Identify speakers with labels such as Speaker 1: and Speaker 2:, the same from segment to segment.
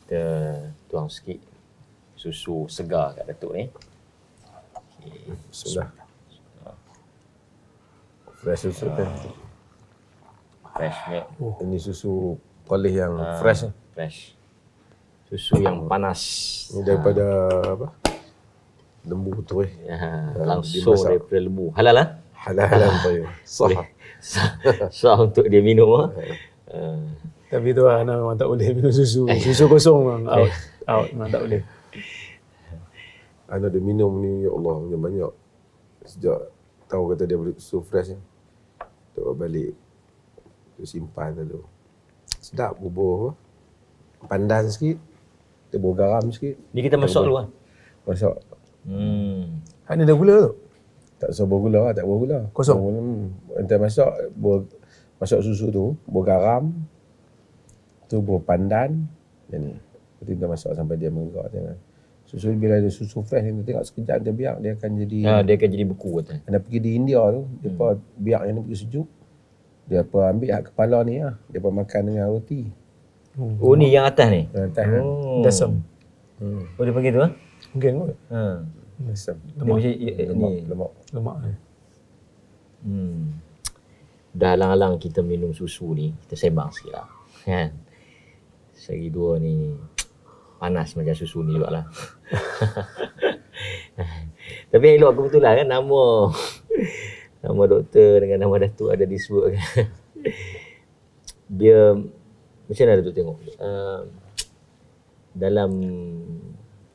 Speaker 1: Kita tuang sikit susu segar kat Datuk ni. Okay.
Speaker 2: Sudah. Fresh susu kan.
Speaker 1: Fresh milk.
Speaker 2: Ini susu poleh yang fresh.
Speaker 1: Fresh. Susu yang panas.
Speaker 2: Ini daripada apa? Lembu tu
Speaker 1: Langsung daripada lembu. Halal lah?
Speaker 2: Halal tu. Sah.
Speaker 1: Sah untuk dia minum.
Speaker 3: Tapi tu anak memang tak boleh minum susu. Susu kosong memang out. Memang tak boleh.
Speaker 2: Anak dia minum ni, ya Allah, banyak. Sejak tahu kata dia boleh susu fresh ni. Tu balik. Tu simpan dulu. Sedap bubur. Pandan sikit. Dia bubur garam sikit.
Speaker 1: Ni kita masak dulu kan?
Speaker 2: Masak.
Speaker 3: Ni ada gula tu?
Speaker 2: Tak usah buat gula, tak buat gula.
Speaker 3: Kosong?
Speaker 2: Entah masak susu tu, buat garam, tu buat pandan, dan lepas tu kita masak sampai dia mengerak. Susu bila ada susu fresh ni, tengok sekejap dia biar, dia akan jadi...
Speaker 1: dia akan jadi beku kata.
Speaker 2: Anda pergi di India tu, dia biar yang pergi sejuk, dia ambil hak kepala ni lah, dia makan dengan roti.
Speaker 1: Oh ni yang atas ni?
Speaker 2: Yang atas
Speaker 3: Dasam.
Speaker 1: Oh dia panggil tu lah?
Speaker 3: Mungkin kot.
Speaker 2: Dasam.
Speaker 3: Lemak ni.
Speaker 1: Dah alang-alang kita minum susu ni, kita sembang sikit lah. Kan? Sehari dua ni panas macam susu ni juga lah. Tapi elok kebetulan kan nama doktor dengan nama datuk ada disebut kan. Dia macam mana datuk tengok? Dalam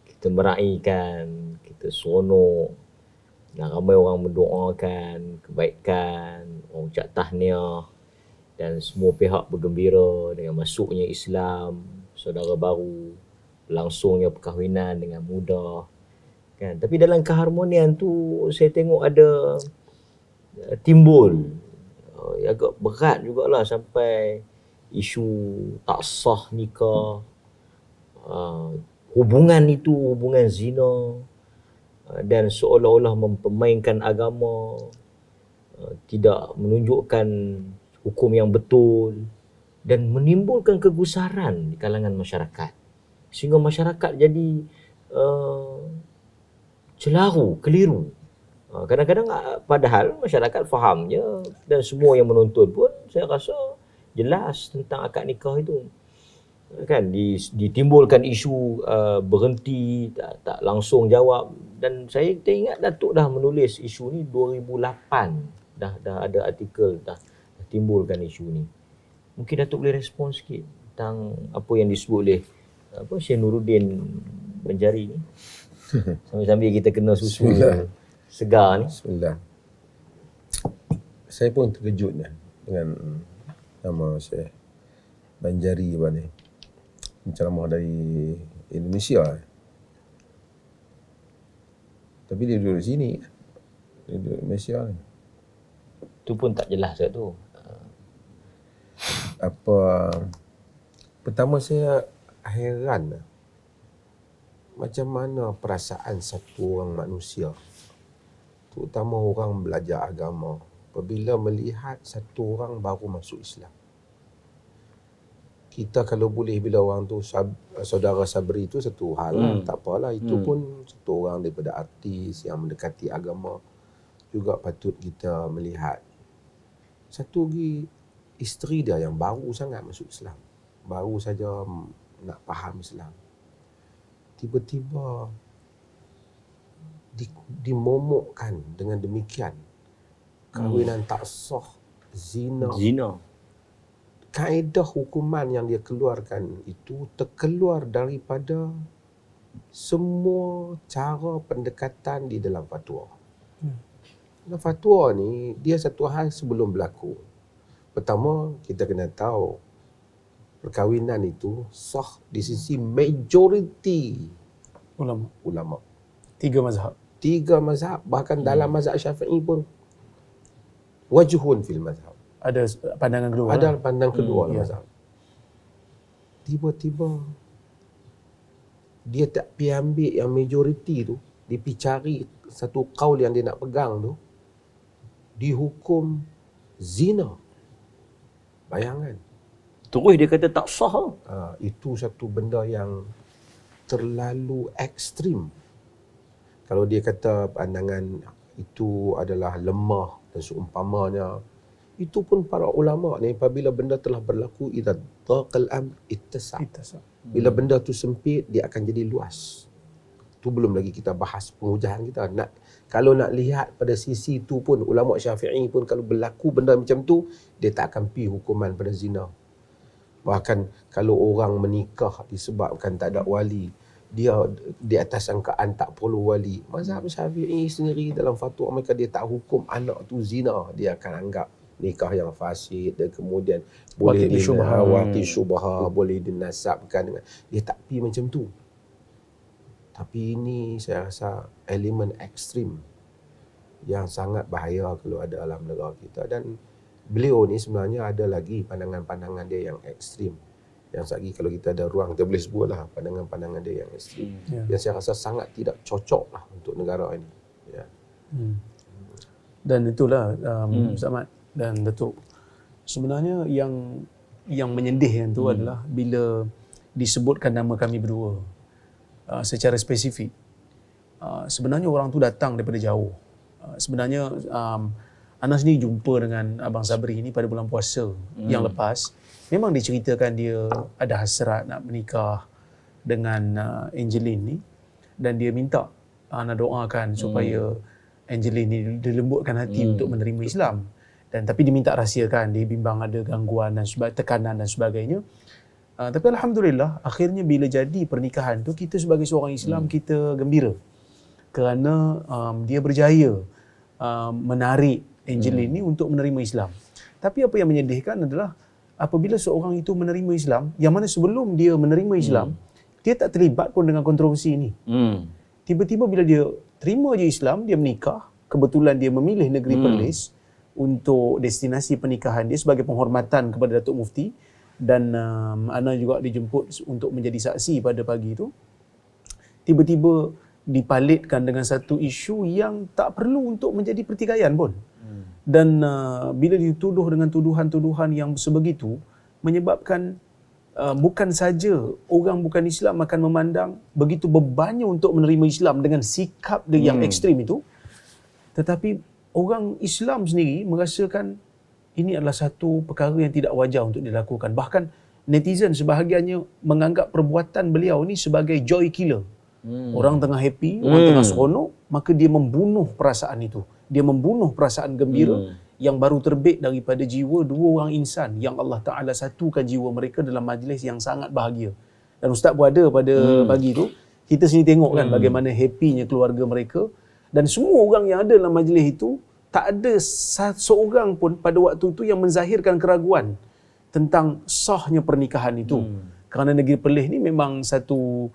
Speaker 1: kita meraihkan, kita seronok dan ramai orang mendoakan kebaikan, orang ucap tahniah dan semua pihak bergembira dengan masuknya Islam, saudara baru, berlangsungnya perkahwinan dengan mudah kan. Tapi dalam keharmonian tu saya tengok ada timbul agak berat jugalah sampai isu tak sah nikah, hubungan itu hubungan zina, dan seolah-olah mempermainkan agama, tidak menunjukkan hukum yang betul dan menimbulkan kegusaran di kalangan masyarakat. Sehingga masyarakat jadi celaru, keliru. Kadang-kadang padahal masyarakat fahamnya dan semua yang menonton pun saya rasa jelas tentang akad nikah itu. Kan ditimbulkan isu berhenti, tak langsung jawab, dan saya ingat Datuk dah menulis isu ni 2008, dah ada artikel dah timbulkan isu ni. Mungkin Datuk boleh respon sikit tentang apa yang disebut oleh Syekh Nuruddin Banjari ni. Sambil-sambil kita kena susu segar ni.
Speaker 2: Bismillah. Saya pun terkejut dengan nama Syekh Banjari ni. Penceramah dari Indonesia. Tapi dia duduk di sini. Dia duduk di Malaysia ni.
Speaker 1: Tu pun tak jelas kat tu.
Speaker 2: Pertama saya heran macam mana perasaan satu orang manusia, terutama orang belajar agama, apabila melihat satu orang baru masuk Islam. Kita kalau boleh bila orang tu saudara Sabri tu satu hal, tak apalah, itu pun satu orang daripada artis yang mendekati agama, juga patut kita melihat. Satu lagi, isteri dia yang baru sangat masuk Islam, baru saja nak faham Islam, tiba-tiba dimomokkan dengan demikian. Kahwinan tak sah, zina. Kaedah hukuman yang dia keluarkan itu terkeluar daripada semua cara pendekatan di dalam fatwa. Dalam fatwa ni, dia satu hal sebelum berlaku. Pertama, kita kena tahu perkahwinan itu sah di sisi majoriti ulama.
Speaker 3: 3 mazhab.
Speaker 2: 3 mazhab, bahkan dalam mazhab Syafi'i pun wajhun fil mazhab.
Speaker 3: Ada pandangan kedua.
Speaker 2: Ada pandang kedua dalam
Speaker 3: ya.
Speaker 2: mazhab. Tiba-tiba dia tak pergi ambil yang majoriti tu, dia pergi cari satu kaul yang dia nak pegang tu, dihukum zina. Bayangan.
Speaker 1: Terus dia kata tak sah lah.
Speaker 2: Itu satu benda yang terlalu ekstrim. Kalau dia kata pandangan itu adalah lemah dan seumpamanya, itu pun para ulama ni apabila benda telah berlaku, idza taqal amr ittasa. Bila benda tu sempit, dia akan jadi luas. Tu belum lagi kita bahas pengujahan kita. Kalau nak lihat pada sisi tu pun, ulama Syafi'i pun kalau berlaku benda macam tu, dia tak akan pi hukuman pada zina. Bahkan kalau orang menikah disebabkan tak ada wali, dia di atas sangkaan tak perlu wali. Mazhab Syafi'i sendiri dalam fatwa mereka, dia tak hukum anak tu zina. Dia akan anggap nikah yang fasid, dan kemudian boleh wati syubha, boleh dinasabkan dengan, dia tak pi macam tu. Tapi ini saya rasa elemen ekstrim yang sangat bahaya kalau ada dalam negara kita. Dan beliau ni sebenarnya ada lagi pandangan-pandangan dia yang ekstrim. Yang lagi kalau kita ada ruang, kita boleh sebutlah pandangan-pandangan dia yang ekstrim. Yang saya rasa sangat tidak cocok lah untuk negara ini.
Speaker 3: Dan itulah Ustaz Ahmad dan Datuk, sebenarnya yang menyedihkan tu adalah bila disebutkan nama kami berdua secara spesifik. Sebenarnya orang tu datang daripada jauh. Sebenarnya Ana sendiri jumpa dengan Abang Sabri ni pada bulan puasa yang lepas. Memang dia ceritakan dia ada hasrat nak menikah dengan Angeline ni, dan dia minta Ana doakan supaya Angeline ni dilembutkan hati untuk menerima Islam. Dan tapi dia minta rahsiakan, dia bimbang ada gangguan dan tekanan dan sebagainya. Tapi alhamdulillah akhirnya bila jadi pernikahan tu, kita sebagai seorang Islam kita gembira kerana dia berjaya menarik Angeline ni untuk menerima Islam. Tapi apa yang menyedihkan adalah apabila seorang itu menerima Islam, yang mana sebelum dia menerima Islam, dia tak terlibat pun dengan kontroversi ini. Tiba-tiba bila dia terima je Islam, dia menikah, kebetulan dia memilih negeri Perlis untuk destinasi pernikahan dia sebagai penghormatan kepada Datuk Mufti, dan Ana juga dijemput untuk menjadi saksi pada pagi itu. Tiba-tiba dipalitkan dengan satu isu yang tak perlu untuk menjadi pertikaian pun. Dan bila dituduh dengan tuduhan-tuduhan yang sebegitu, menyebabkan bukan saja orang bukan Islam akan memandang begitu bebannya untuk menerima Islam dengan sikap dia yang ekstrim itu, tetapi orang Islam sendiri merasakan ini adalah satu perkara yang tidak wajar untuk dilakukan. Bahkan netizen sebahagiannya menganggap perbuatan beliau ni sebagai joy killer. Orang tengah happy, orang tengah seronok, maka dia membunuh perasaan itu. Dia membunuh perasaan gembira yang baru terbit daripada jiwa dua orang insan yang Allah Ta'ala satukan jiwa mereka dalam majlis yang sangat bahagia. Dan Ustaz pun ada pada pagi tu, kita sini tengok kan bagaimana happynya keluarga mereka. Dan semua orang yang ada dalam majlis itu, tak ada seorang pun pada waktu itu yang menzahirkan keraguan tentang sahnya pernikahan itu. Kerana negeri Perlis ni memang satu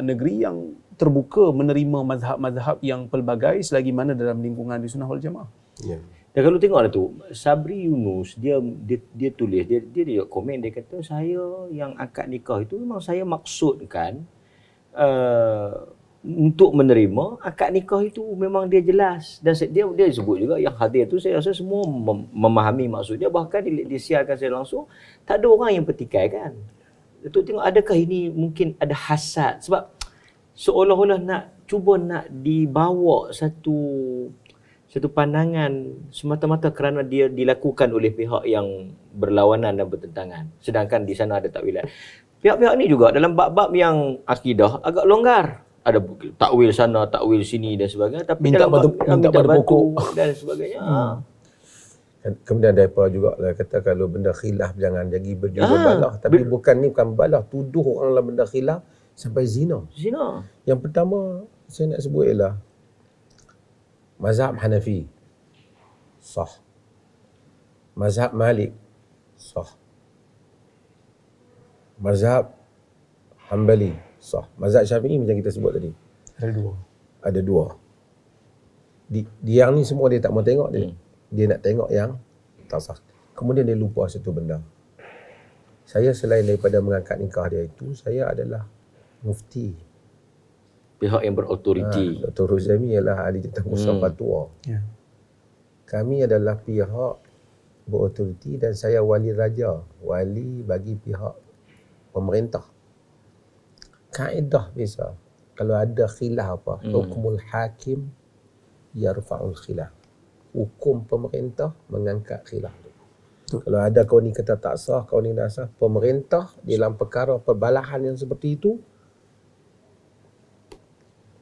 Speaker 3: negeri yang terbuka menerima mazhab-mazhab yang pelbagai selagi mana dalam lingkungan di Sunnah wal Jamaah.
Speaker 1: Dan kalau tengok tu, Sabri Yunus dia tulis, dia komen, dia kata saya yang akad nikah itu memang saya maksudkan untuk menerima akad nikah itu, memang dia jelas. Dan dia sebut juga yang hadir tu, saya rasa semua memahami maksud dia, bahkan disiarkan secara langsung, tak ada orang yang pertikai kan. Datuk tengok, adakah ini mungkin ada hasad, sebab seolah-olah cuba nak dibawa satu pandangan semata-mata kerana dia dilakukan oleh pihak yang berlawanan dan bertentangan, sedangkan di sana ada takwilan. Pihak-pihak ni juga dalam bab-bab yang akidah agak longgar, ada takwil sana, takwil sini dan sebagainya, tapi
Speaker 3: minta
Speaker 1: dalam
Speaker 3: pada pokok
Speaker 1: dan sebagainya.
Speaker 2: Kemudian mereka juga lah kata kalau benda khilaf jangan jadi berbalah. Tapi bukan balah, tuduh orang dalam benda khilaf sampai zina. Yang pertama saya nak sebut ialah mazhab Hanafi sah, mazhab Malik sah, mazhab Hanbali sah, mazhab Syafi'i macam kita sebut tadi ada dua. Yang ni semua dia tak mau tengok, dia nak tengok yang tak sah. Kemudian dia lupa satu benda. Saya selain daripada mengangkat nikah dia itu, saya adalah mufti,
Speaker 1: pihak yang berautoriti.
Speaker 2: Dr. Rozami ialah ahli tentang usul fatwa. Kami adalah pihak berautoriti dan saya wali raja, wali bagi pihak pemerintah. Kaedah biasa, kalau ada khilaf apa, hukmul hakim yarfa'ul khilaf. Hukum pemerintah mengangkat khilaf. Kalau ada kau ni kata tak sah, kau ni dah sah, pemerintah dalam perkara perbalahan yang seperti itu,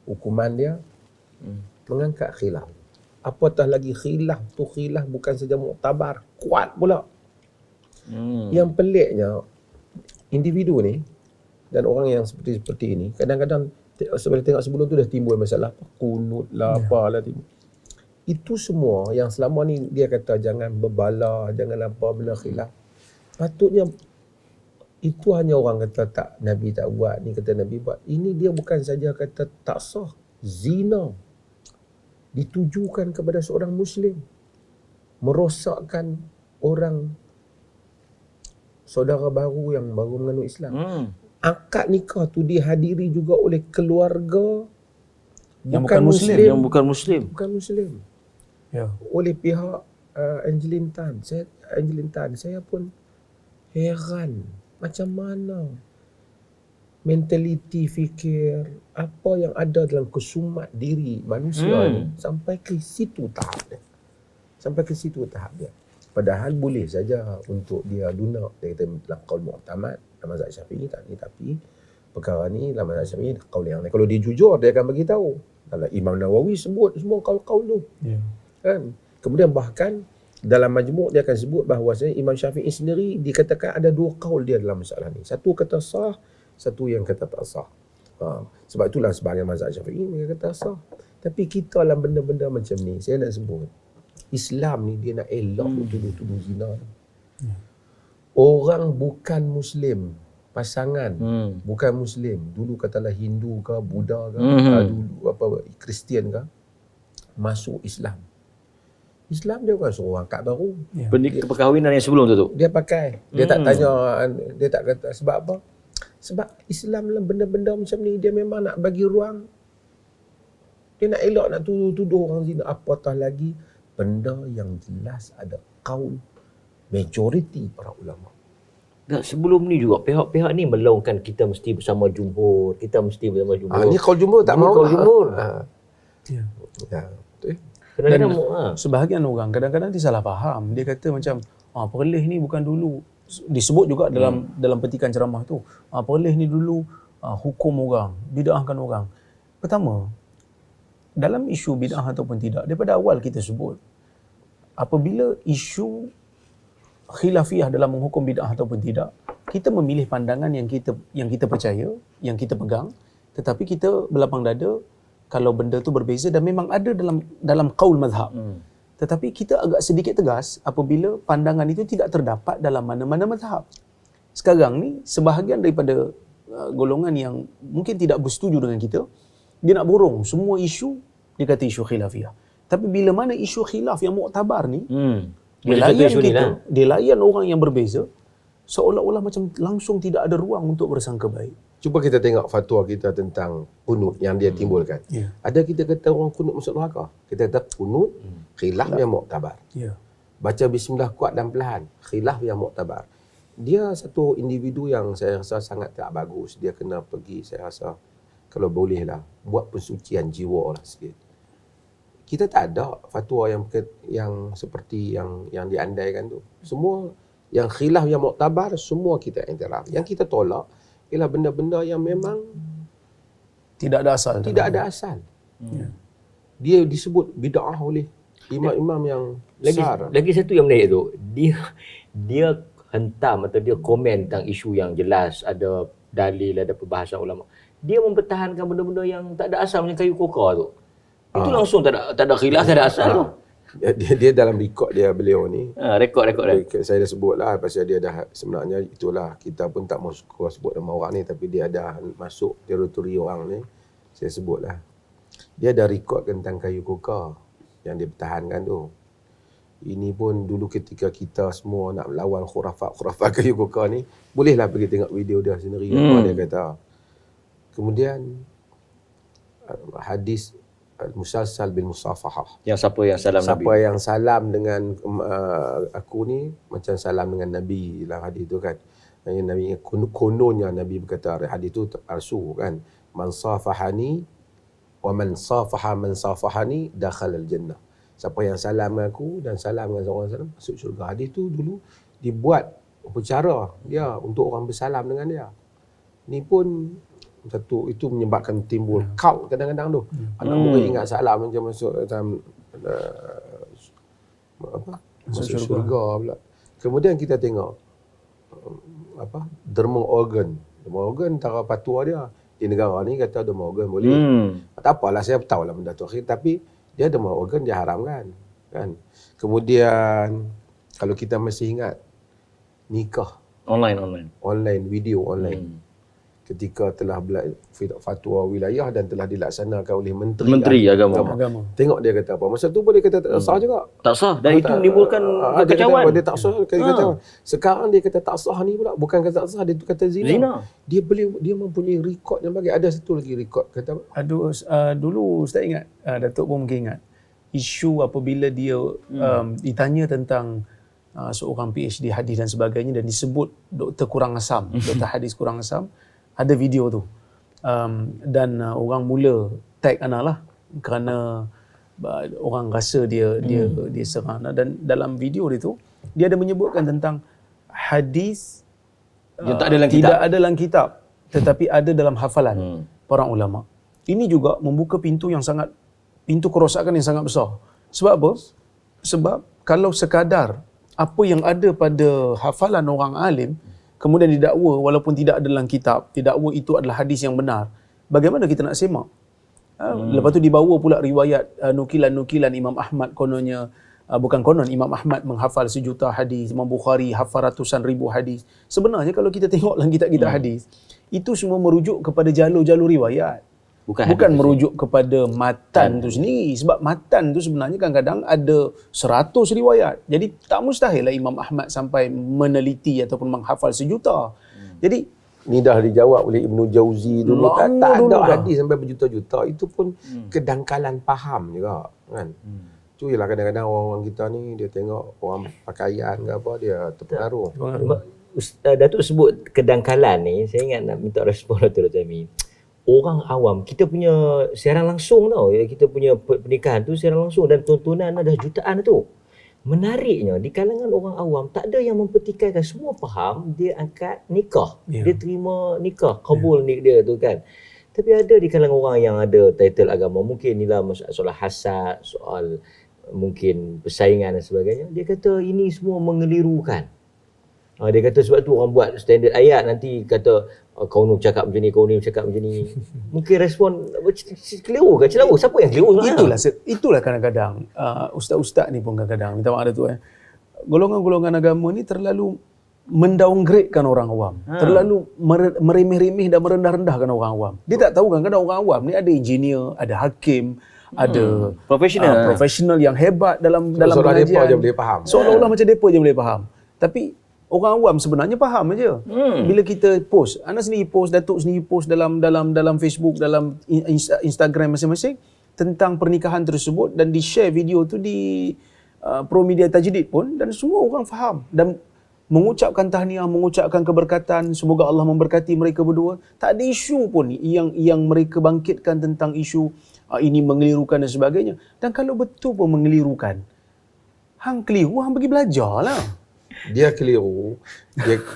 Speaker 2: hukuman dia mengangkat khilaf. Apatah lagi khilaf tu khilaf bukan saja muktabar, kuat pula. Yang peliknya, individu ni dan orang yang seperti ini, kadang-kadang tengok sebelum tu dah timbul masalah apa, kunut lah, apalah timbul. Itu semua yang selama ni dia kata jangan berbala, jangan apa benda khilaf. Patutnya itu hanya orang kata tak, Nabi tak buat, ni kata Nabi buat. Ini dia bukan saja kata tak sah, zina ditujukan kepada seorang Muslim, merosakkan orang saudara baru yang baru menganut Islam. Akad nikah tu dihadiri juga oleh keluarga
Speaker 3: yang bukan Muslim.
Speaker 1: Yang bukan Muslim.
Speaker 2: Bukan Muslim.
Speaker 3: Ya.
Speaker 2: Oleh pihak Angeline Tan. Saya pun heran macam mana mentaliti fikir apa yang ada dalam kesumat diri manusia ni sampai ke situ tahap dia. Sampai ke situ tahap dia. Padahal boleh saja untuk dia lunak, dia kata dalam qaul mu'tamad dalam mazhab Syafi'i tak ni, tapi perkara ni dalam mazhab Syafi'i qaul yang lain. Kalau dia jujur dia akan bagi tahu. Kalau Imam Nawawi sebut semua qaul-qaul tu.
Speaker 3: Ya.
Speaker 2: Kan? Kemudian bahkan dalam majmuk dia akan sebut bahawasanya Imam Syafi'i sendiri dikatakan ada dua qaul dia dalam masalah ni. Satu kata sah, satu yang kata tak sah. Sebab itulah sebahagian mazhab Syafi'i mereka kata sah. Tapi kita dalam benda-benda macam ni, saya nak sebut, Islam ni dia nak elok tuduh-tuduh zina. Orang bukan Muslim, pasangan bukan Muslim, dulu katalah Hindu ke, Buddha ke, dulu apa Kristian ke, masuk Islam. Islam dia bukan suruh angkat baru.
Speaker 1: Perkahwinan yang sebelum tu.
Speaker 2: Dia pakai. Dia tak tanya, dia tak kata sebab apa? Sebab Islam dalam benda-benda macam ni dia memang nak bagi ruang. Dia nak elok nak tuduh orang zina, apatah lagi benda yang jelas ada kaul majoriti para ulama.
Speaker 1: Dan sebelum ni juga pihak-pihak ni melaungkan kita mesti bersama jumhur, kita mesti bersama jumhur.
Speaker 2: Ni kaul jumhur tak mau.
Speaker 1: Kaul jumhur.
Speaker 3: Ya.
Speaker 2: Ya, betul.
Speaker 3: Dan sebahagian orang kadang-kadang dia salah faham. Dia kata macam perleh ni bukan dulu, disebut juga dalam petikan ceramah tu, perleh ni dulu hukum orang, bid'ahkan orang. Pertama, dalam isu bid'ah ataupun tidak, daripada awal kita sebut, apabila isu khilafiyah dalam menghukum bid'ah ataupun tidak, kita memilih pandangan yang kita percaya, yang kita pegang, tetapi kita berlapang dada kalau benda tu berbeza dan memang ada dalam qaul mazhab. Tetapi kita agak sedikit tegas apabila pandangan itu tidak terdapat dalam mana-mana mazhab. Sekarang ni sebahagian daripada golongan yang mungkin tidak bersetuju dengan kita, dia nak borong semua isu, dia kata isu khilafiyah. Tapi bila mana isu khilaf yang muktabar ni, dia layan kita, dia layan orang yang berbeza, seolah-olah macam langsung tidak ada ruang untuk bersangka baik.
Speaker 2: Cuba kita tengok fatwa kita tentang kunut yang dia timbulkan. Ada kita kata orang kunut masuk neraka. Kita kata kunut khilaf yang muktabar. Baca bismillah kuat dan perlahan, khilaf yang muktabar. Dia satu individu yang saya rasa sangat tak bagus. Dia kena pergi, saya rasa kalau boleh lah buat pensucian jiwa lah sikit. Kita tak ada fatwa yang seperti yang diandaikan tu. Semua yang khilaf yang muktabar semua kita iktiraf. Yang kita tolak ialah benda-benda yang memang
Speaker 3: tidak ada asal.
Speaker 2: Dia disebut bid'ah oleh imam-imam yang besar.
Speaker 1: Lagi satu yang menarik tu, dia hentam atau dia komen tentang isu yang jelas, ada dalil, ada perbahasan ulama. Dia mempertahankan benda-benda yang tak ada asal macam kayu kokar tu. Itu langsung tak ada khilaf, tak ada asal tu.
Speaker 2: Dia dalam rekod dia beliau ni.
Speaker 1: Rekod
Speaker 2: saya dah sebut lah pasal dia dah, sebenarnya itulah kita pun tak mau sebut nama orang ni, tapi dia dah masuk teritori orang ni. Saya sebut lah. Dia ada rekod tentang kayu kokar yang dia pertahankan tu. Ini pun dulu ketika kita semua nak melawan khurafat kayu kokar ni, bolehlah pergi tengok video dia sendiri apa dia kata. Kemudian hadis musalsal bil musafahah.
Speaker 1: Yang siapa yang salam
Speaker 2: Siapa
Speaker 1: Nabi.
Speaker 2: yang salam dengan aku ni macam salam dengan Nabi dalam hadis tu kan. Nabi kononnya Nabi berkata hadis tu arsu kan. Man safahani wa man safaha man safahani dakhala al-jannah. Siapa yang salam dengan aku dan salam dengan seorang salam masuk syurga. Hadis tu dulu dibuat upacara dia untuk orang bersalam dengan dia. Ni pun satu itu menyebabkan timbul cult kadang-kadang tu. Anak murid ingat salam macam masuk dalam masuk syurga pula. Kemudian kita tengok derma organ. Derma organ antara patua dia. Di negara ni kata derma organ boleh. Tak apalah saya tahu lah benda tu akhir, tapi dia derma organ dia haramkan kan. Kemudian kalau kita masih ingat nikah online video online. Ketika telah fatwa wilayah dan telah dilaksanakan oleh Menteri
Speaker 1: Agama.
Speaker 2: Tengok dia kata apa. Masa tu boleh kata tak sah juga.
Speaker 1: Tak sah dan itu menimbulkan kekacauan.
Speaker 2: Dia tak sah kata. Sekarang dia kata tak sah ni pula bukan kata tak sah, dia tu kata zina. Dia mempunyai rekod yang bagi. Ada satu lagi rekod kata apa?
Speaker 3: Dulu Ustaz ingat, Datuk pun mungkin ingat isu apabila dia ditanya tentang seorang PhD hadis dan sebagainya dan disebut doktor kurang asam, doktor hadis kurang asam. Ada video tu dan orang mula tag Ana lah kerana orang rasa dia serang dan dalam video dia tu dia ada menyebutkan tentang hadis
Speaker 1: yang tak ada dalam
Speaker 3: tidak ada dalam kitab tetapi ada dalam hafalan para ulama. Ini juga membuka pintu kerosakan yang sangat besar. Sebab apa? Sebab kalau sekadar apa yang ada pada hafalan orang alim kemudian didakwa walaupun tidak ada dalam kitab, didakwa itu adalah hadis yang benar, bagaimana kita nak semak? Lepas tu dibawa pula riwayat nukilan-nukilan Imam Ahmad kononnya, bukan konon, Imam Ahmad menghafal 1 juta hadis, Imam Bukhari hafal ratusan ribu hadis. Sebenarnya kalau kita tengok dalam kitab-kitab hadis, itu semua merujuk kepada jalur-jalur riwayat. Bukan merujuk kepada matan tu sendiri. Sebab matan tu sebenarnya kadang-kadang ada 100 riwayat. Jadi tak mustahil lah Imam Ahmad sampai meneliti ataupun menghafal 1 juta. Jadi
Speaker 2: ni dah dijawab oleh Ibnu Jauzi dulu. Tak ada hadis sampai berjuta-juta. Itu pun kedangkalan faham juga kan. Tu ialah kadang-kadang orang-orang kita ni dia tengok orang pakaian ke apa dia terpengaruh.
Speaker 1: Datuk sebut kedangkalan ni, saya ingat nak minta respon Datuk Amin. Orang awam, kita punya siaran langsung tau, kita punya pernikahan tu siaran langsung dan tontonan dah jutaan tu. Menariknya di kalangan orang awam tak ada yang mempertikaikan, semua faham dia angkat nikah, dia terima nikah, kabul dia tu kan. Tapi ada di kalangan orang yang ada title agama, mungkin inilah soal hasad, soal mungkin persaingan dan sebagainya, dia kata ini semua mengelirukan. Dia kata sebab tu orang buat standard ayat, nanti kata kau ni cakap macam ni, kau ni cakap macam ni. Mungkin respon keliru ke celaru? Siapa yang keliru sebenarnya?
Speaker 3: Itulah kadang-kadang ustaz-ustaz ni pun kadang-kadang minta maaf tu golongan-golongan agama ni terlalu mendowngradekan orang awam. Terlalu meremeh-remeh dan merendah-rendahkan orang awam. Dia tak tahu kadang-kadang orang awam ni ada engineer, ada hakim, ada profesional yang hebat dalam
Speaker 2: seolah-olah
Speaker 3: pengajian.
Speaker 2: depa je boleh faham.
Speaker 3: Seolah-olah macam depa je boleh faham. Tapi orang awam sebenarnya faham aja. Bila kita post, Ana sendiri post, Datuk sendiri post dalam Facebook, dalam Instagram masing-masing tentang pernikahan tersebut dan di-share video tu di Pro Media Tajdid pun dan semua orang faham dan mengucapkan tahniah, mengucapkan keberkatan, semoga Allah memberkati mereka berdua. Tak ada isu pun yang mereka bangkitkan tentang isu ini mengelirukan dan sebagainya. Dan kalau betul pun mengelirukan, hang keliru, hang pergi belajarlah.
Speaker 2: Dia keliru,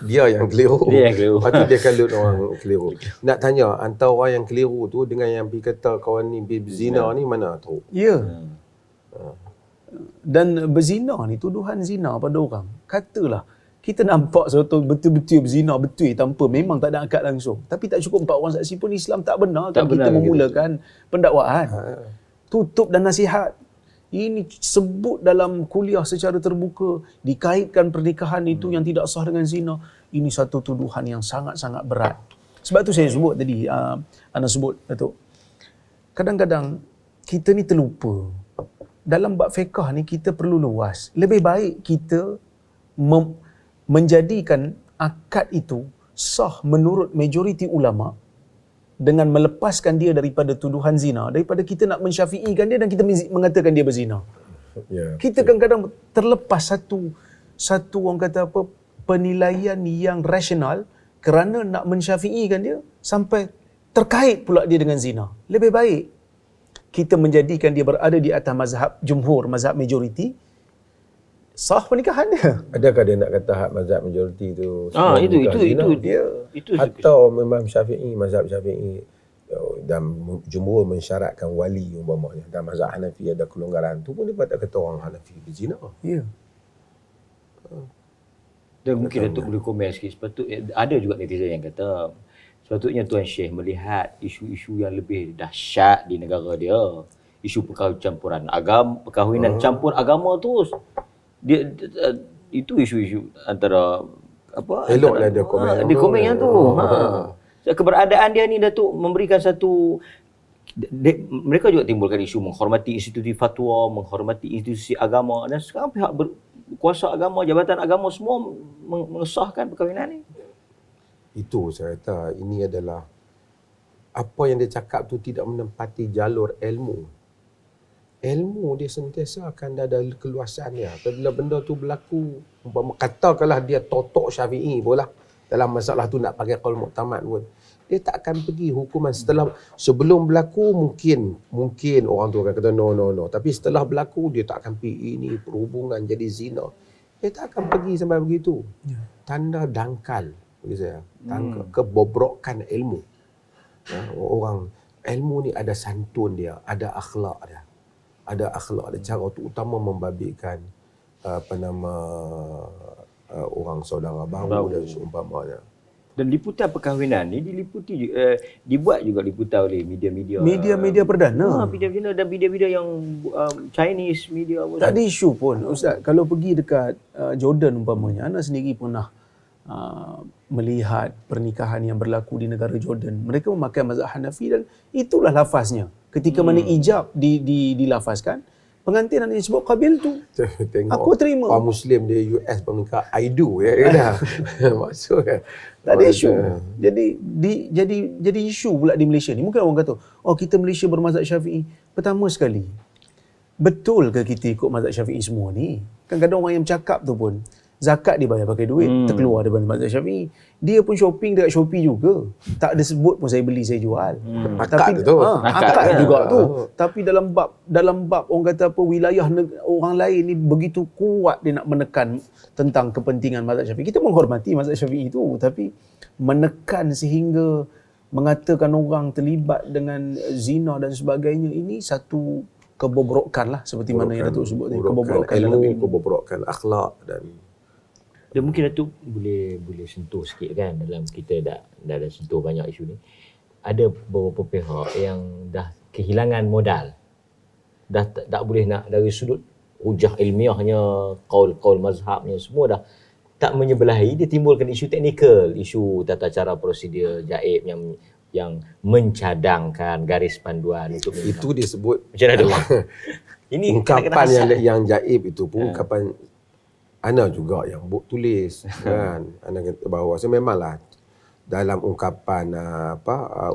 Speaker 2: dia yang keliru. Lepas tu dia kalut orang keliru. Nak tanya, antara orang yang keliru tu dengan yang pergi kata kawan ni berzina ni mana tu?
Speaker 3: Ya. Dan berzina ni, tuduhan zina pada orang. Katalah, kita nampak sesuatu betul-betul berzina, betul tanpa, memang tak ada akad langsung. Tapi tak cukup 4 orang saksi pun Islam tak benar kan kita memulakan pendakwaan. Tutup dan nasihat. Ini sebut dalam kuliah secara terbuka, dikaitkan pernikahan itu yang tidak sah dengan zina. Ini satu tuduhan yang sangat-sangat berat. Sebab tu saya sebut tadi, Ana sebut Datuk, kadang-kadang kita ni terlupa. Dalam bab fiqh ni kita perlu luas. Lebih baik kita menjadikan akad itu sah menurut majoriti ulama dengan melepaskan dia daripada tuduhan zina, daripada kita nak mensyafi'ikan dia dan kita mengatakan dia berzina.
Speaker 2: Ya.
Speaker 3: Kita kadang-kadang terlepas satu orang kata apa, penilaian yang rasional kerana nak mensyafi'ikan dia sampai terkait pula dia dengan zina. Lebih baik kita menjadikan dia berada di atas mazhab jumhur, mazhab majoriti, sah pernikahan dia.
Speaker 2: Adakah dia nak kata hak mazhab majoriti tu?
Speaker 1: Itu
Speaker 2: Atau memang mazhab Syafi'i dan jumhur mensyaratkan wali umpamanya. Dan mazhab Hanafi ada kelonggaran tu pun dia tak kata orang Hanafi berzina.
Speaker 3: Ya.
Speaker 1: Dan mungkin Datuk boleh komen sikit. Sepatutnya ada juga netizen yang kata sepatutnya Tuan Syekh melihat isu-isu yang lebih dahsyat di negara dia. Isu perkahwinan campur agama tu. Dia itu isu-isu antara apa?
Speaker 2: Eloklah dia komen.
Speaker 1: Dia komen yang tu. Keberadaan dia ni Datuk memberikan satu mereka juga timbulkan isu menghormati institusi fatwa, menghormati institusi agama, dan sekarang pihak kuasa agama, jabatan agama semua mengesahkan perkahwinan ni.
Speaker 2: Itu saya kata ini adalah apa yang dia cakap tu tidak menempati jalur ilmu. Ilmu dia sentiasa akan ada keluasan dia. Apabila benda tu berlaku, umpama katakanlah dia totok Syafi'i pula dalam masalah tu nak pakai qaul muktamad pun, dia tak akan pergi hukuman sebelum berlaku mungkin orang tu akan kata no. Tapi setelah berlaku dia tak akan pergi ini perhubungan jadi zina. Dia tak akan pergi sampai begitu. Tanda dangkal bagi saya. Tanda kebobrokan ilmu. Orang ilmu ni ada santun dia, ada akhlak dia. Ada cara terutama membabitkan orang saudara baru dan seumpamanya.
Speaker 1: Dan liputan perkahwinan ni dibuat juga liputan oleh media-media
Speaker 3: perdana.
Speaker 1: Media-media dan media-media yang Chinese media pun.
Speaker 3: Tak ada isu pun Ustaz. Kalau pergi dekat Jordan umpamanya, Ana sendiri pernah melihat pernikahan yang berlaku di negara Jordan. Mereka memakai mazhab Hanafi dan itulah lafaznya. Ketika mana ijab dilafazkan, pengantin yang disebut qabil tu.
Speaker 2: Tengok
Speaker 3: aku terima.
Speaker 2: Orang Muslim di US bernikah I do ya. Maksudnya
Speaker 3: tak ada isu. Jadi isu pula di Malaysia ni. Mungkin orang kata, kita Malaysia bermazhab Syafi'i. Pertama sekali, betul ke kita ikut mazhab Syafi'i semua ni? Kadang-kadang orang yang bercakap tu pun zakat dibayar pakai duit, terkeluar daripada mazhab Syafi'i. Dia pun shopping dekat Shopee juga. Tak ada sebut pun saya beli, saya jual.
Speaker 2: Akad tu.
Speaker 3: Akad juga tu. Tapi dalam bab orang kata apa, wilayah orang lain ni begitu kuat dia nak menekan tentang kepentingan mazhab Syafi'i. Kita menghormati mazhab Syafi'i itu, tapi menekan sehingga mengatakan orang terlibat dengan zina dan sebagainya, ini satu kebobrokan lah, seperti mana yang Datuk sebut ni.
Speaker 2: Kebobrokan ilmu, kebobrokan akhlak
Speaker 1: dan mungkin Datuk boleh sentuh sikit kan, dalam kita dah ada sentuh banyak isu ni. Ada beberapa pihak yang dah kehilangan modal. Dah tak boleh nak dari sudut hujah ilmiahnya, qaul mazhabnya semua dah tak menyebelahi, dia timbulkan isu teknikal, isu tata cara prosedur jaib yang mencadangkan garis panduan untuk
Speaker 2: itu disebut
Speaker 1: macam mana tu? Ini
Speaker 2: ungkapan yang jaib itu pun ungkapan Ana juga yang tulis kan. Ana kata bahawa memanglah dalam ungkapan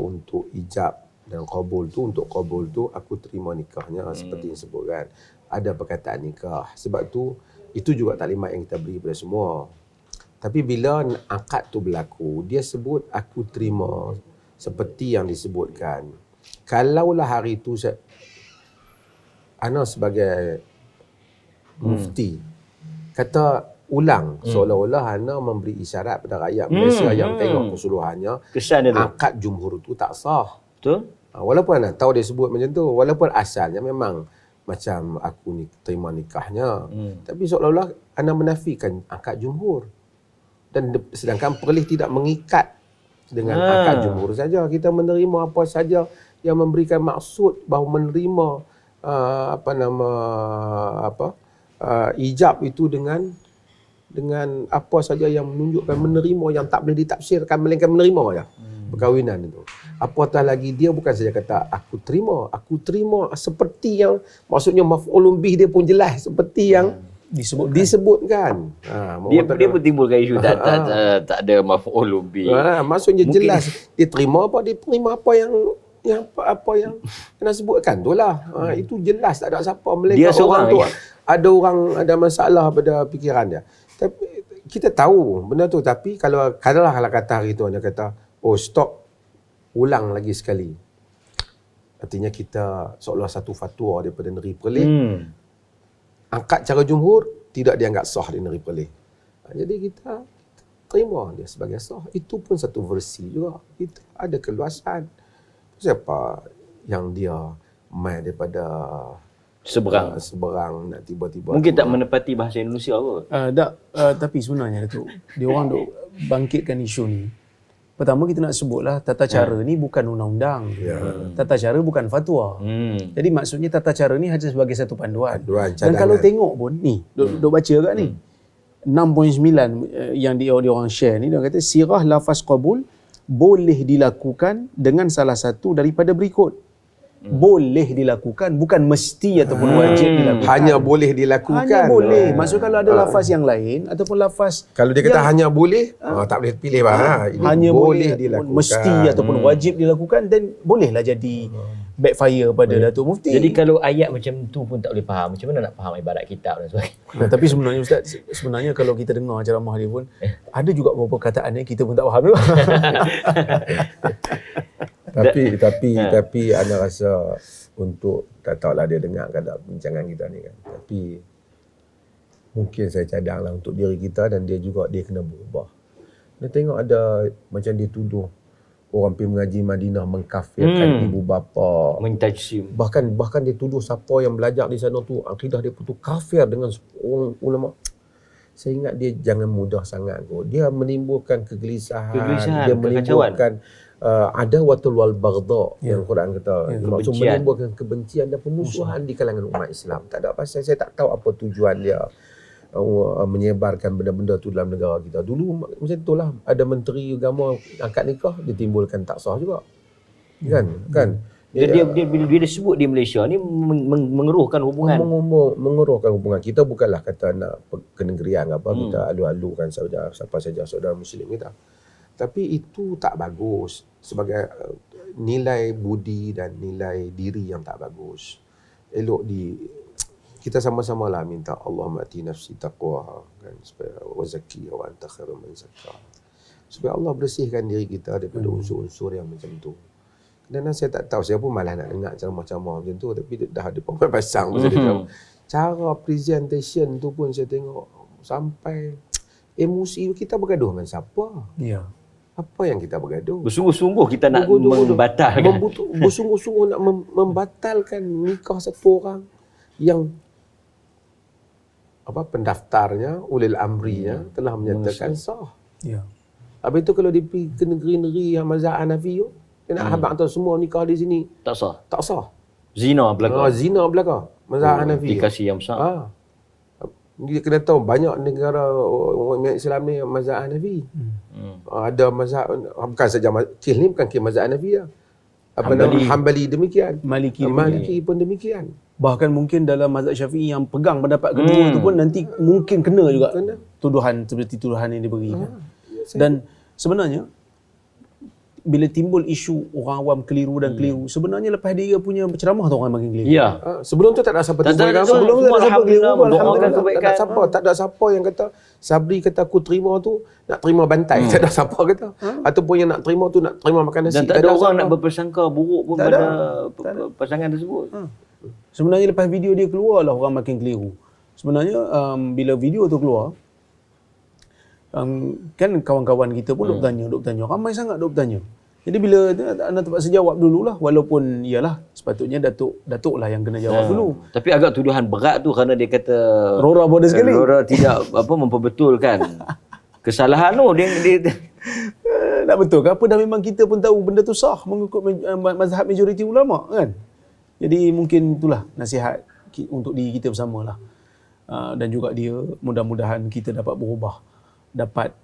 Speaker 2: untuk ijab dan qabul tu, untuk qabul tu aku terima nikahnya seperti yang sebut kan. Ada perkataan nikah. Sebab tu itu juga taklimat yang kita beri kepada semua. Tapi bila akad tu berlaku, dia sebut aku terima seperti yang disebutkan. Kalaulah hari tu Ana sebagai mufti kata ulang, seolah-olah Ana memberi isyarat pada rakyat Malaysia yang tengok keseluruhannya akad jumhur itu tak sah.
Speaker 1: Betul?
Speaker 2: Walaupun Ana tahu dia sebut macam tu, walaupun asalnya memang macam aku terima nikahnya, tapi seolah-olah Ana menafikan akad jumhur. Dan sedangkan perlis tidak mengikat dengan akad jumhur saja. Kita menerima apa saja yang memberikan maksud bahawa menerima ijab itu dengan apa saja yang menunjukkan menerima, yang tak boleh ditafsirkan melainkan menerima saja perkahwinan itu. Apatah lagi dia bukan saja kata aku terima seperti yang maksudnya maf'ulun bih dia pun jelas seperti yang disebutkan.
Speaker 1: Dia pun timbulkan isu tak ada maf'ul bih.
Speaker 2: Maksudnya jelas dia terima apa yang kena sebutkan tu lah. Itu jelas, tak ada siapa meleka
Speaker 1: Dia seorang
Speaker 2: orang tu. Ada orang ada masalah pada fikiran dia. Tapi kita tahu benda tu, tapi kalau kata hari tu dia kata, stop, ulang lagi sekali. Artinya kita seolah satu fatwa daripada negeri Perlis. Angkat cara jumhur, tidak dianggap sah di negeri Perlis. Jadi kita terima dia sebagai sah. Itu pun satu versi juga. Kita ada keluasan. Siapa yang dia main daripada seberang nak tiba-tiba
Speaker 1: mungkin tak menepati bahasa Indonesia kot.
Speaker 3: Tapi sebenarnya tu dia orang duk bangkitkan isu ni. Pertama kita nak sebutlah tata cara ni bukan undang-undang. Tata cara bukan fatwa. Jadi maksudnya tata cara ni hanya sebagai satu panduan. Dan kalau tengok pun ni duk baca kat ni 6.9 yang dia orang share ni, dia kata sirah lafaz qabul boleh dilakukan dengan salah satu daripada berikut. Boleh dilakukan, bukan mesti ataupun wajib dilakukan.
Speaker 2: Hanya boleh dilakukan.
Speaker 3: Hanya boleh. Maksud kalau ada lafaz yang lain ataupun lafaz
Speaker 2: kalau dia kata hanya boleh, tak boleh pilih
Speaker 3: hanya boleh
Speaker 2: dilakukan.
Speaker 3: Mesti ataupun wajib dilakukan, dan bolehlah jadi backfire pada Datuk Mufti.
Speaker 1: Jadi kalau ayat macam tu pun tak boleh faham, macam mana nak faham ibarat kitab dan sebagainya.
Speaker 3: Tapi sebenarnya Ustaz, kalau kita dengar ceramah dia pun ada juga beberapa perkataan yang kita pun tak faham juga.
Speaker 2: Tapi ana rasa untuk tak tahulah dia dengar ke tak bincangan kita ni kan. Tapi mungkin saya cadanglah untuk diri kita, dan dia kena berubah. Dia tengok ada macam dia tuduh orang pergi mengaji Madinah mengkafirkan ibu bapa,
Speaker 1: mentajsim.
Speaker 2: Bahkan dia tuduh siapa yang belajar di sana tu akidah dia putus kafir dengan orang ulama. Saya ingat dia jangan mudah sangat kot. Dia menimbulkan kegelisahan, dia menimbulkan adawatul wal baghdha yang Quran kata. Maksud menimbulkan kebencian dan pemusuhan di kalangan umat Islam. Tak ada pasal, saya tak tahu apa tujuan dia menyebarkan benda-benda tu dalam negara kita. Dulu macam itulah, ada menteri agama angkat nikah, dia timbulkan tak sah juga. Kan?
Speaker 1: Dia bila dia sebut di Malaysia ni mengeruhkan hubungan.
Speaker 2: Mengeruhkan hubungan. Kita bukanlah kata nak kenegerian apa, kita alu-alukan siapa saja saudara muslim kita. Tapi itu tak bagus sebagai nilai budi dan nilai diri yang tak bagus. Elok kita sama-sama lah minta Allahumma ati nafsi taqwaha, kan, supaya wazaki wa anta khairul man zakkaha, supaya Allah bersihkan diri kita daripada unsur-unsur yang macam tu. Dan saya tak tahu, saya pun malah nak dengar ceramah-ceramah macam tu, tapi dah ada pemain pasang masa dia cara presentation tu pun saya tengok sampai emosi kita bergaduh dengan siapa. Apa yang kita bergaduh?
Speaker 1: Bersungguh-sungguh kita nak membatalkan.
Speaker 2: Bersungguh-sungguh nak membatalkan nikah satu orang yang pendaftarnya, ulil amrinya telah menyatakan sah. Habis itu kalau dia pergi ke negeri-negeri yang mazhab Hanafi tu, dia nak habaq tu semua nikah di sini tak sah. Zina belaka. Mazhab Hanafi.
Speaker 1: Implikasi yang besar.
Speaker 2: Dia kena tahu banyak negara orang Islam ni mazhab Hanafi. Ada mazhab, bukan saja kes ni bukan kes mazhab Hanafi lah. Hanbali demikian. Maliki pun demikian.
Speaker 3: Bahkan mungkin dalam mazhab Syafi'i yang pegang pendapat kedua tu pun nanti mungkin kena juga tuduhan seperti tuduhan yang diberikan. Dan sebenarnya bila timbul isu orang awam keliru dan keliru, sebenarnya lepas dia punya berceramah tu orang makin keliru.
Speaker 2: Sebelum tu tak ada siapa timbul agama.
Speaker 3: Sebelum tu tak ada siapa keliru.
Speaker 2: Alhamdulillah. Tak ada siapa yang kata Sabri kata aku terima tu nak terima bantai. Tak ada siapa kata. Ataupun yang nak terima tu nak terima makan nasi.
Speaker 1: Dan tak ada orang nak berpersangka buruk pun pada pasangan tersebut.
Speaker 3: Sebenarnya lepas video dia keluar lah orang makin keliru. Sebenarnya bila video tu keluar, kan kawan-kawan kita pun duk bertanya, ramai sangat duk bertanya. Jadi bila anda terpaksa jawab dululah, walaupun iyalah sepatutnya Datuk lah yang kena jawab dulu.
Speaker 1: Tapi agak tuduhan berat tu kerana dia kata
Speaker 3: Rora bodoh sekali.
Speaker 1: Rora tidak memperbetulkan kesalahan tu. Dia
Speaker 3: nak betul ke apa, dah memang kita pun tahu benda tu sah mengikut mazhab majoriti ulama kan. Jadi mungkin itulah nasihat untuk diri kita bersamalah. Dan juga dia, mudah-mudahan kita dapat berubah, dapat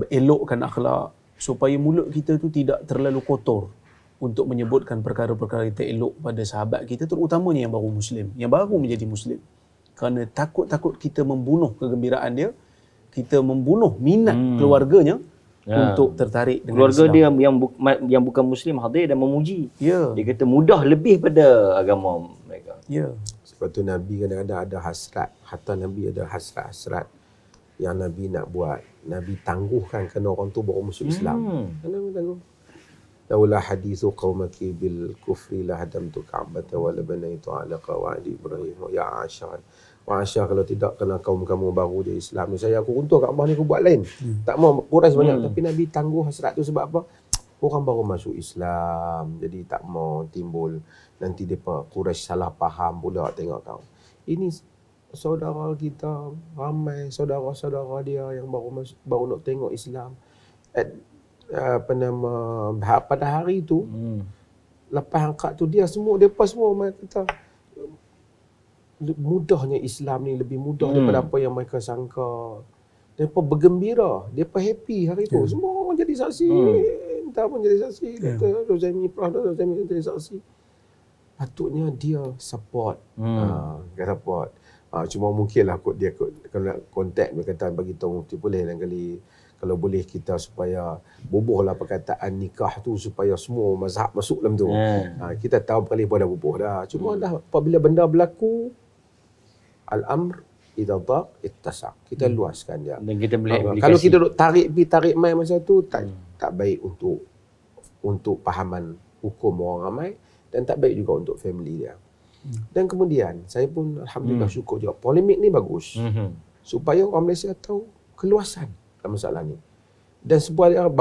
Speaker 3: elokkan akhlak supaya mulut kita tu tidak terlalu kotor untuk menyebutkan perkara-perkara yang tak elok pada sahabat kita, terutamanya yang baru Muslim, yang baru menjadi Muslim. Kerana takut-takut kita membunuh kegembiraan dia, kita membunuh minat keluarganya untuk tertarik dengan
Speaker 1: Keluarga
Speaker 3: Islam.
Speaker 1: dia yang bukan Muslim hadir dan memuji.
Speaker 3: Ya.
Speaker 1: Dia kata mudah lebih pada agama mereka.
Speaker 3: Ya.
Speaker 2: Sebab tu Nabi kadang-kadang ada hasrat. Hatta Nabi ada hasrat-hasrat yang Nabi nak buat. Nabi tangguhkan kerana orang tu baru masuk Islam. Nabi tangguh. Laula hadithu qaumaki bil kufri la hadamtu ka'bata wa la banaitu ala qawaidi Ibrahim ya Aisyah. Wa Aisyah, kalau tidak kerana kaum kamu baru dia Islam, saya aku runtuh Kaabah ni, aku buat lain. Tak mau Quraisy banyak, tapi Nabi tangguh hasrat tu sebab apa? Orang baru masuk Islam, jadi tak mau timbul nanti depa Quraisy salah faham pula tengok kau. Ini saudara kita, ramai saudara-saudara dia yang baru nak tengok Islam. Pada hari tu lepas angkat tu depa semua kata mudahnya Islam ni, lebih mudah daripada apa yang mereka sangka. Depa bergembira, depa happy hari tu. Semua orang jadi saksi. Entah pun jadi saksi. Dr. Rozami jadi saksi. Patutnya dia support. Dia support. Cuma mungkinlah dia kalau kontak berkaitan bagi tahu boleh lain kali, kalau boleh kita supaya bubuhlah perkataan nikah tu supaya semua mazhab masuk dalam tu. Kita tahu kali pun dah bubuh dah. Cuma dah apabila benda berlaku, al-amr idza daq ittasa'. Kita luaskan dia.
Speaker 1: Dan kita boleh aplikasi.
Speaker 2: Kalau kita duk tarik mai masa tu tak baik untuk pahaman hukum orang ramai, dan tak baik juga untuk family dia. Dan kemudian saya pun alhamdulillah syukur juga polemik ni bagus. Supaya orang Malaysia tahu keluasan dalam masalah ni. Dan sebuah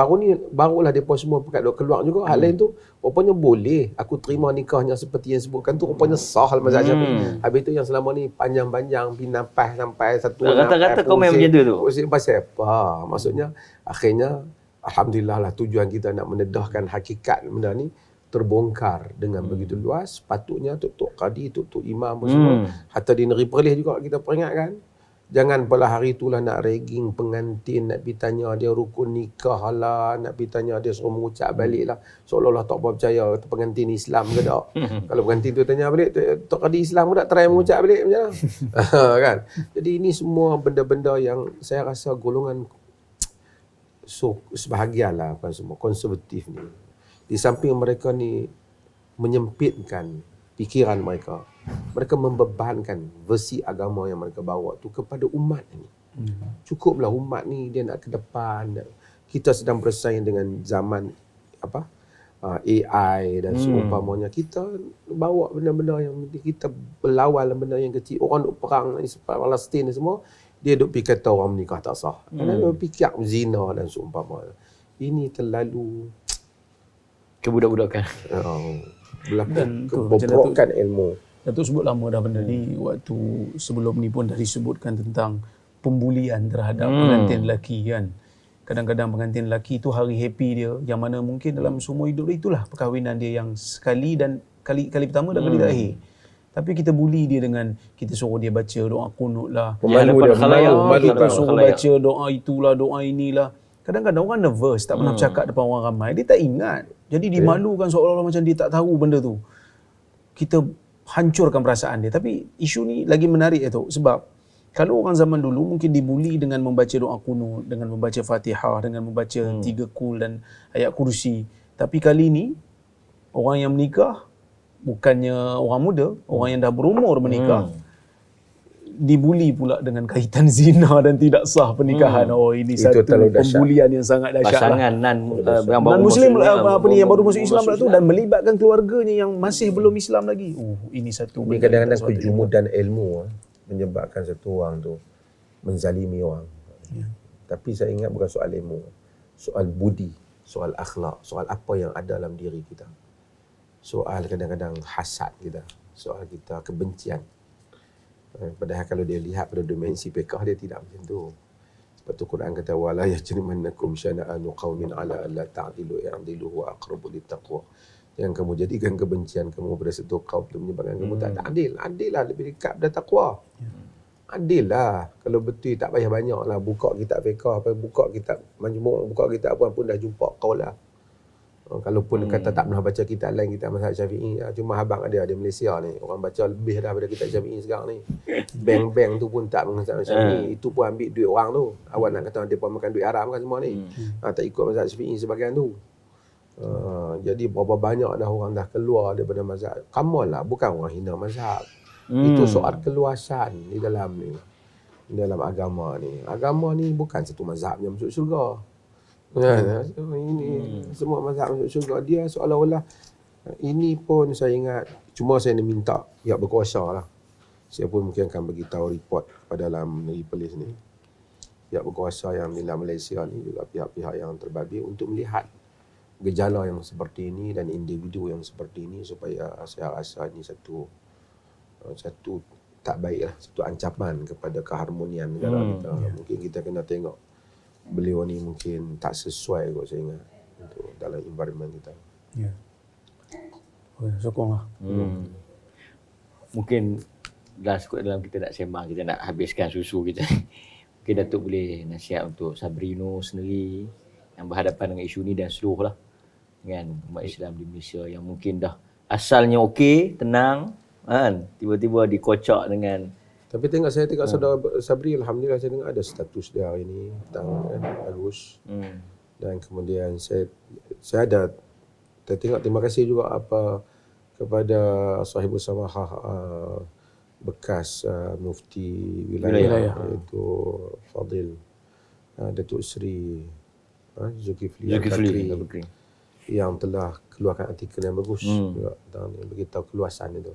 Speaker 2: barulah depa semua pekat duk keluar juga. Hal lain tu rupanya boleh aku terima nikahnya seperti yang sebutkan tu, rupanya sah dalam mazhab Syafi'i. Habis tu yang selama ni panjang-panjang pinapah sampai satu
Speaker 1: rata-rata komen macam tu.
Speaker 2: Pasal apa? Maksudnya akhirnya alhamdulillah lah tujuan kita nak mendedahkan hakikat benda ni terbongkar dengan begitu luas. Patutnya tok kadi, tok imam semua, hatta di negeri Perlis juga kita peringatkan. Jangan pula hari itulah nak ragging pengantin, nak pergi tanya dia rukun nikah lah, nak pergi tanya dia suruh mengucap balik lah. Seolah-olah tak percaya pengantin Islam ke tak. Kalau pengantin tu tanya balik, Tok Kadi Islam pun tak try mengucap balik macam mana. Kan? Jadi ini semua benda-benda yang saya rasa golongan sebahagian lah, bukan semua, konservatif ni. Di samping mereka ni menyempitkan fikiran mereka, mereka membebankan versi agama yang mereka bawa tu kepada umat ni. Cukuplah umat ni dia nak ke depan. Kita sedang bersaing dengan zaman AI dan seumpamanya. Kita bawa benda-benda yang kita berlawan benda yang kecil. Orang duk perang Palestin ni semua, dia duk pergi kata orang menikah tak sah. Dia duk fikir zina dan seumpamanya. Ini terlalu
Speaker 1: kebudak-budakan.
Speaker 2: Berlaku kebobrokan ilmu.
Speaker 3: Datuk sebut lama dah benda ni. Waktu sebelum ni pun dah disebutkan tentang pembulian terhadap pengantin lelaki kan. Kadang-kadang pengantin lelaki tu hari happy dia, yang mana mungkin dalam semua hidup dia itulah perkahwinan dia yang sekali dan kali pertama dan kali terakhir. Tapi kita bully dia dengan kita suruh dia baca doa kunut lah.
Speaker 2: Malu dia,
Speaker 3: kita suruh baca doa itulah, doa inilah. Kadang-kadang orang nervous, tak pernah bercakap depan orang ramai, dia tak ingat. Jadi dimalukan seolah-olah macam dia tak tahu benda tu. Kita hancurkan perasaan dia. Tapi isu ni lagi menarik tu, sebab kalau orang zaman dulu mungkin dibuli dengan membaca doa kunut, dengan membaca Fatihah, dengan membaca 3 kul dan ayat kursi. Tapi kali ni orang yang menikah bukannya orang muda, orang yang dah berumur menikah, dibuli pula dengan kaitan zina dan tidak sah pernikahan. Oh, ini itu satu pembulian yang sangat dahsyat.
Speaker 1: Pasangan yang baru
Speaker 3: non-Muslim
Speaker 1: Muslim,
Speaker 3: yang baru masuk Islam pula tu, dan melibatkan keluarganya yang masih belum Islam lagi. Ini satu.
Speaker 2: Ini kadang-kadang kejumudan ilmu menyebabkan satu orang tu menzalimi orang. Tapi saya ingat bukan soal ilmu, soal budi, soal akhlak, soal apa yang ada dalam diri kita. Soal kadang-kadang hasad kita, soal kita kebencian. Padahal kalau dia lihat pada dimensi fiqh, dia tidak macam tu. Sebab tu Quran kata wala yajrimannakum syana'anu qaumin ala alla ta'dilu i'dilu wa aqrabu littaqwa. Yang kamu jadikan kebencian kamu pada satu kaum itu menyebabkan kamu tak adil. Adil lah, lebih dekat pada takwa. Adil lah. Kalau betul tak payah banyak lah buka kitab fiqh, buka kitab majmu', buka kitab apa pun dah jumpa kau lah. Kalaupun kata tak pernah baca kitab lain, kitab mazhab Syafi'i, cuma abang dia Malaysia ni, orang baca lebih daripada kitab Syafi'i sekarang ni. Bank-bank tu pun tak mazhab Syafi'i, itu pun ambil duit orang tu. Awak nak kata dia pun makan duit haram kan semua ni. Tak ikut mazhab Syafi'i sebagian tu. Jadi berapa banyak dah orang dah keluar daripada mazhab. Come on lah, bukan orang hina mazhab. Itu soal keluasan di dalam ni. Di dalam agama ni. Agama ni bukan satu mazhab yang masuk syurga. Ini semua mazhab masuk syurga. Dia seolah-olah ini pun saya ingat, cuma saya nak minta pihak berkuasa lah. Saya pun mungkin akan beritahu report pada dalam negeri Perlis ni. Pihak berkuasa yang di dalam Malaysia ni juga pihak-pihak yang terbabit untuk melihat gejala yang seperti ini dan individu yang seperti ini, supaya saya rasa ini satu tak baik lah, satu ancaman kepada keharmonian negara kita. Mungkin kita kena tengok beliau ni mungkin tak sesuai kot saya ingat untuk dalam environment kita.
Speaker 3: Ya. Oh, sokonglah.
Speaker 1: Mungkin dalam kita nak sembang, kita nak habiskan susu kita. Mungkin Datuk boleh nasihat untuk Sabri Yunus sendiri yang berhadapan dengan isu ni dan seluruh lah dengan umat Islam di Malaysia yang mungkin dah asalnya okey, tenang, kan, tiba-tiba dikocok dengan.
Speaker 2: Tapi saya tengok saudara Sabri, alhamdulillah saya dengar ada status dia hari ni tentang bagus. Dan kemudian saya tengok, terima kasih juga kepada sahibul samahah bekas mufti wilayah iaitu Fadil Datuk Seri Zulkifli Al-Bakri yang telah keluarkan artikel yang bagus juga tentang beritahu keluasan itu.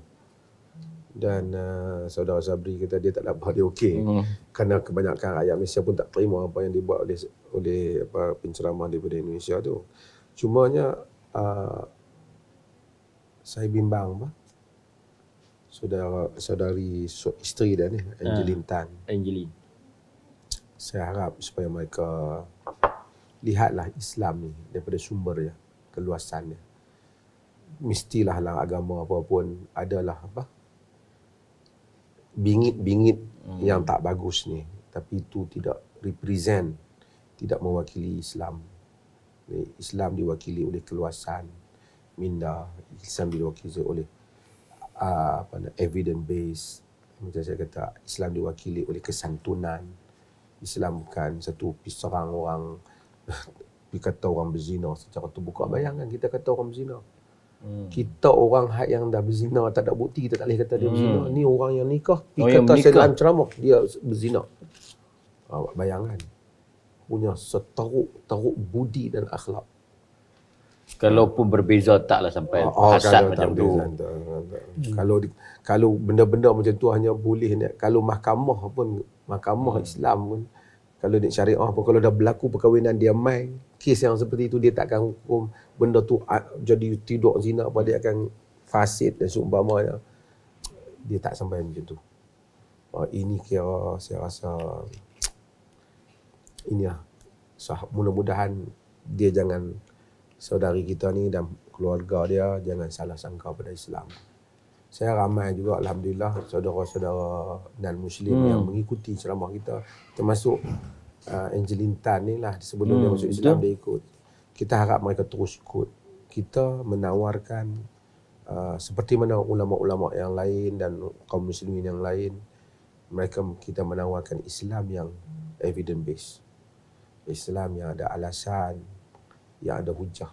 Speaker 2: Dan saudara Sabri kata dia tak dapat, dia okey. Kerana kebanyakan rakyat Malaysia pun tak terima apa yang dibuat oleh penceramah daripada Indonesia tu. Cumanya saya bimbang saudari isteri dia ni, Angeline Tan. Saya harap supaya mereka lihatlah Islam ni daripada sumber dia, keluasannya. Mestilah lah agama apa pun adalah bingit-bingit yang tak bagus ni, tapi itu tidak represent, tidak mewakili Islam. Islam diwakili oleh keluasan, minda. Islam diwakili oleh evidence based. Macam saya kata, Islam diwakili oleh kesantunan. Islam bukan satu serang orang, kata orang berzina secara terbuka. Bayangkan kita kata orang berzina. Kita orang yang dah berzina tak ada bukti, kita tak boleh kata dia berzina. Ni orang yang nikah, kata saya dalam ceramah dia berzina. Bayangkan, punya seteruk budi dan akhlak.
Speaker 1: Kalaupun berbeza taklah sampai hasad macam tu.
Speaker 2: Kalau benda-benda macam tu hanya boleh, kalau mahkamah Islam pun, kalau di syariah pun, kalau dah berlaku perkahwinan dia mai, kes yang seperti itu dia takkan hukum benda tu jadi tidak zina, apa dia akan fasid dan seumpamanya. Dia tak sampai macam tu. Ini kira saya rasa ini lah. Mudah-mudahan dia jangan, saudari kita ni dan keluarga dia jangan salah sangka pada Islam. Saya ramai juga alhamdulillah saudara-saudara non-Muslim yang mengikuti ceramah kita, termasuk Angeline Tan ni lah, sebelum dia masuk Islam dia ikut. Kita harap mereka terus ikut. Kita menawarkan seperti mana ulama-ulama yang lain dan kaum muslimin yang lain, kita menawarkan Islam yang evidence based. Islam yang ada alasan, yang ada hujah.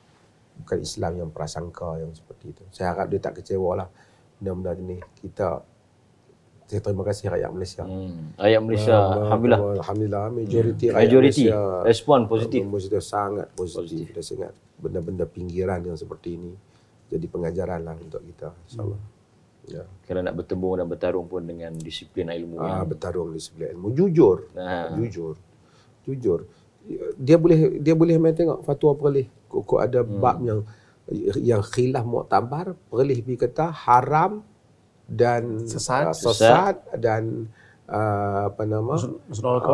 Speaker 2: Bukan Islam yang prasangka yang seperti itu. Saya harap dia tak kecewa lah. Benda-benda ni saya terima kasih rakyat Malaysia.
Speaker 1: Rakyat Malaysia,
Speaker 2: Alhamdulillah, majoriti
Speaker 1: Malaysia respon positif.
Speaker 2: Sangat positif. Saya ingat benda-benda pinggiran yang seperti ini jadi pengajaran lah untuk kita, insyaAllah. Ya.
Speaker 1: Kalau nak bertembung dan bertarung pun dengan disiplin ilmu.
Speaker 2: Bertarung disiplin ilmu. Jujur. Dia boleh main tengok fatwa perlih. Kok ada bab yang khilaf muktabar, perlih pergi kata haram dan sesat dan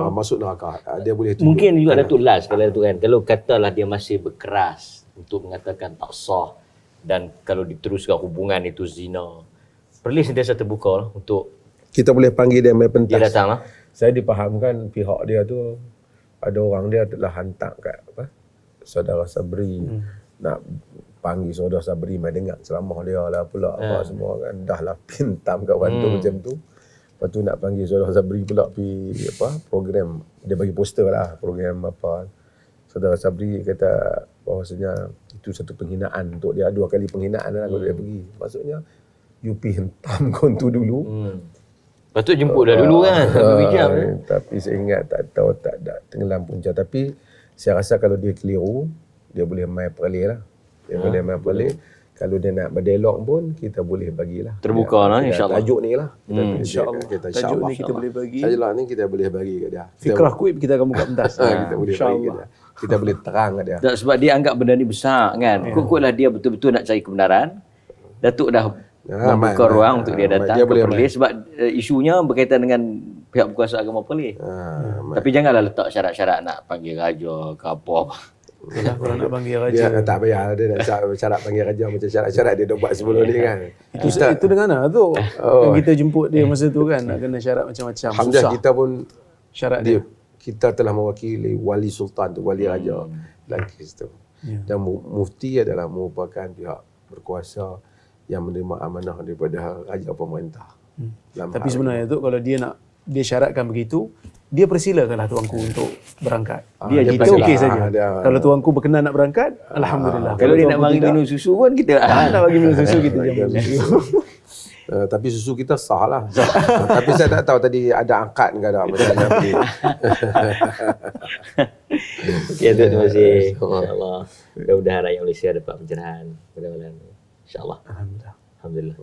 Speaker 2: masuk neraka. Dia boleh tunjuk.
Speaker 1: Mungkin juga Datuk Las kalau katalah dia masih berkeras untuk mengatakan tak sah dan kalau diteruskan hubungan itu zina, perlih sentiasa terbuka lah untuk
Speaker 2: kita boleh panggil dia main pentas.
Speaker 1: Dia datang lah.
Speaker 2: Saya dipahamkan pihak dia tu ada orang dia telah hantar kat saudara Sabri nak panggil saudara Sabri mai dengar ceramah dia lah pula apa semua kan. Dah lah pintam kat Wanto macam tu. Lepas tu nak panggil saudara Sabri pula pergi program. Dia bagi poster lah program apa. Saudara Sabri kata bahawasanya itu satu penghinaan untuk dia. 2 kali penghinaan lah kalau dia pergi. Maksudnya you pergi hentam kau tu dulu.
Speaker 1: Patut jemput dah dulu kan. Berbincang.
Speaker 2: Tapi saya ingat tak tahu tak ada tenggelam punca. Tapi saya rasa kalau dia keliru, dia boleh main peralih lah. Dia boleh main peralih. Kalau dia nak berdialog pun, kita boleh bagilah.
Speaker 1: Terbuka lah, insyaAllah.
Speaker 2: Tajuk ni lah.
Speaker 3: InsyaAllah. Tajuk ni kita boleh bagi.
Speaker 2: Tajuk ni kita boleh bagi kat dia.
Speaker 3: Fikrah kuib kita akan buka pentas.
Speaker 2: Kita boleh bagi kat dia. Kita boleh terang kat dia.
Speaker 1: Tak, sebab dia anggap benda ni besar kan. Kot-kotlah dia betul-betul nak cari kebenaran. Datuk dah membuka ruang untuk dia datang ke Perlis sebab isunya berkaitan dengan pihak berkuasa agama Perlis. Tapi janganlah letak syarat-syarat nak panggil raja ke apa.
Speaker 3: Itulah kalau nak panggil raja.
Speaker 2: Dia tak payah. Dia nak syarat panggil raja macam syarat-syarat dia dah buat sebelum ni kan.
Speaker 3: Itu dengan mana tu? Yang kita jemput dia masa tu kan nak kena syarat macam-macam.
Speaker 2: Alhamdulillah kita pun
Speaker 3: syarat dia.
Speaker 2: Kita telah mewakili wali sultan tu, wali raja dalam kes tu. Dan mufti adalah merupakan pihak berkuasa yang menerima amanah daripada raja pemerintah.
Speaker 3: Tapi sebenarnya tu kalau dia syaratkan begitu, dia persilakanlah tuanku untuk berangkat. Kita okey saja. Kalau tuanku berkenan nak berangkat, alhamdulillah.
Speaker 1: Kalau dia nak bagi minum susu pun kita
Speaker 3: nak bagi minum susu kita jamin.
Speaker 2: Tapi susu kita sah lah. Tapi saya tak tahu tadi ada angkat ke tak macam mana.
Speaker 1: Okey, terima kasih. InsyaAllah. Mudah-mudahan rakyat Malaysia dapat pencerahan. Mudah-mudahan. InsyaAllah.
Speaker 3: Alhamdulillah.
Speaker 1: Alhamdulillah.